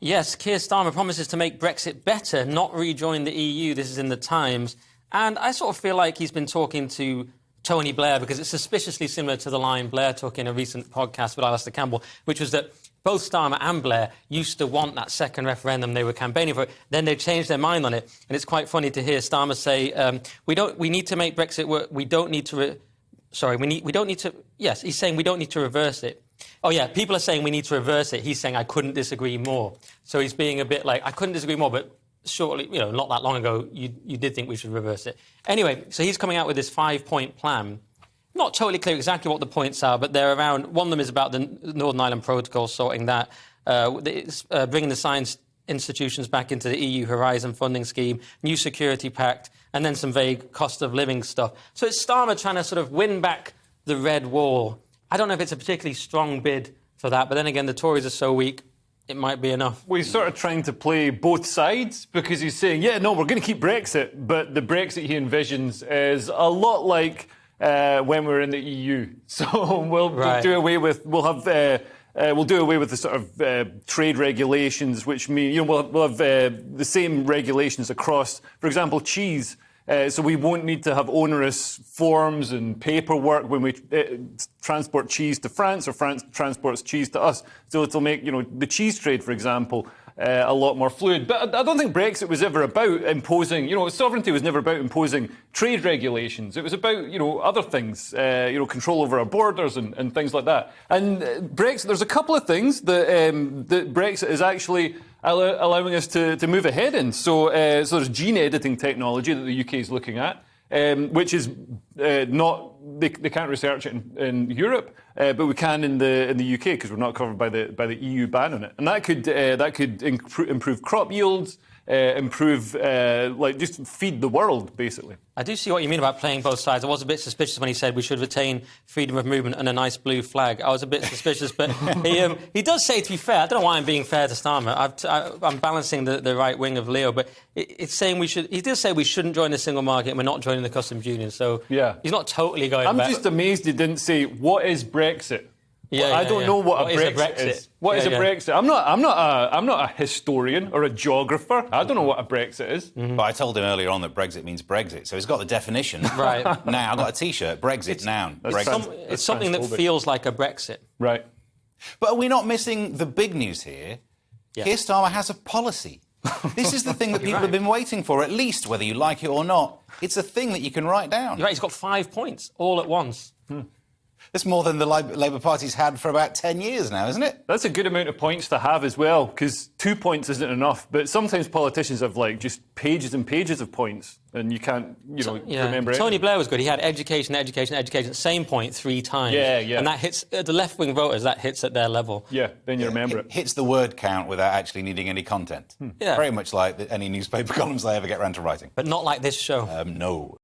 Yes, Keir Starmer promises to make Brexit better, not rejoin the EU. This is in the Times. And I sort of feel like he's been talking to Tony Blair, because it's suspiciously similar to the line Blair took in a recent podcast with Alistair Campbell, which was that both Starmer and Blair used to want that second referendum. They were campaigning for it. Then they changed their mind on it. And it's quite funny to hear Starmer say, we need to make Brexit work. We don't need to... Yes, he's saying we don't need to reverse it. Oh, yeah, people are saying we need to reverse it. He's saying I couldn't disagree more. So he's being a bit like, I couldn't disagree more, but shortly, not that long ago, you did think we should reverse it. Anyway, so he's coming out with this 5-point plan. Not totally clear exactly what the points are, but they're around... One of them is about the Northern Ireland Protocol, sorting that, bringing the science institutions back into the EU Horizon funding scheme, new security pact, and then some vague cost of living stuff. So it's Starmer trying to sort of win back the red wall. I don't know if it's a particularly strong bid for that, but then again, the Tories are so weak, it might be enough. Well, he's sort of trying to play both sides, because he's saying, yeah, no, we're going to keep Brexit, but the Brexit he envisions is a lot like when we're in the EU. So we'll do away with the sort of trade regulations, which mean we'll have the same regulations across, for example, cheese. So we won't need to have onerous forms and paperwork when we transport cheese to France, or France transports cheese to us. So it'll make the cheese trade, for example, a lot more fluid. But I don't think Brexit was ever about imposing, sovereignty was never about imposing trade regulations. It was about, other things, control over our borders and things like that. And Brexit, there's a couple of things that Brexit is actually allowing us to move ahead in. So there's gene editing technology that the UK is looking at, which is not... They can't research it in Europe, but we can in the UK, because we're not covered by the EU ban on it. And that could improve crop yields, just feed the world, basically. I do see what you mean about playing both sides. I was a bit suspicious when he said we should retain freedom of movement and a nice blue flag. I was a bit suspicious, but he does say, to be fair, I don't know why I'm being fair to Starmer. I'm balancing the right wing of Leo, but it's saying we should... He does say we shouldn't join the single market and we're not joining the customs union, so yeah, he's not totally going back. I'm just amazed he didn't say, what is Brexit? I don't know what a Brexit is. What is a Brexit? I'm not a historian or a geographer. I don't know what a Brexit is. Mm-hmm. But I told him earlier on that Brexit means Brexit, so he's got the definition. Right. Now I've got a T-shirt. Brexit, noun. It's something that feels like a Brexit. Right. But are we not missing the big news here? Yes. Keir Starmer has a policy. This is the thing that people have been waiting for, at least, whether you like it or not. It's a thing that you can write down. You're right, he's got 5 points all at once. That's more than the Labour Party's had for about 10 years now, isn't it? That's a good amount of points to have as well, because 2 points isn't enough. But sometimes politicians have, just pages and pages of points, and you can't, remember it. Tony Blair was good. He had education, same point 3 times. Yeah. And that hits the left-wing voters, that hits at their level. Yeah, then you remember it. Hits the word count without actually needing any content. Yeah. Very much like any newspaper columns they ever get round to writing. But not like this show. No.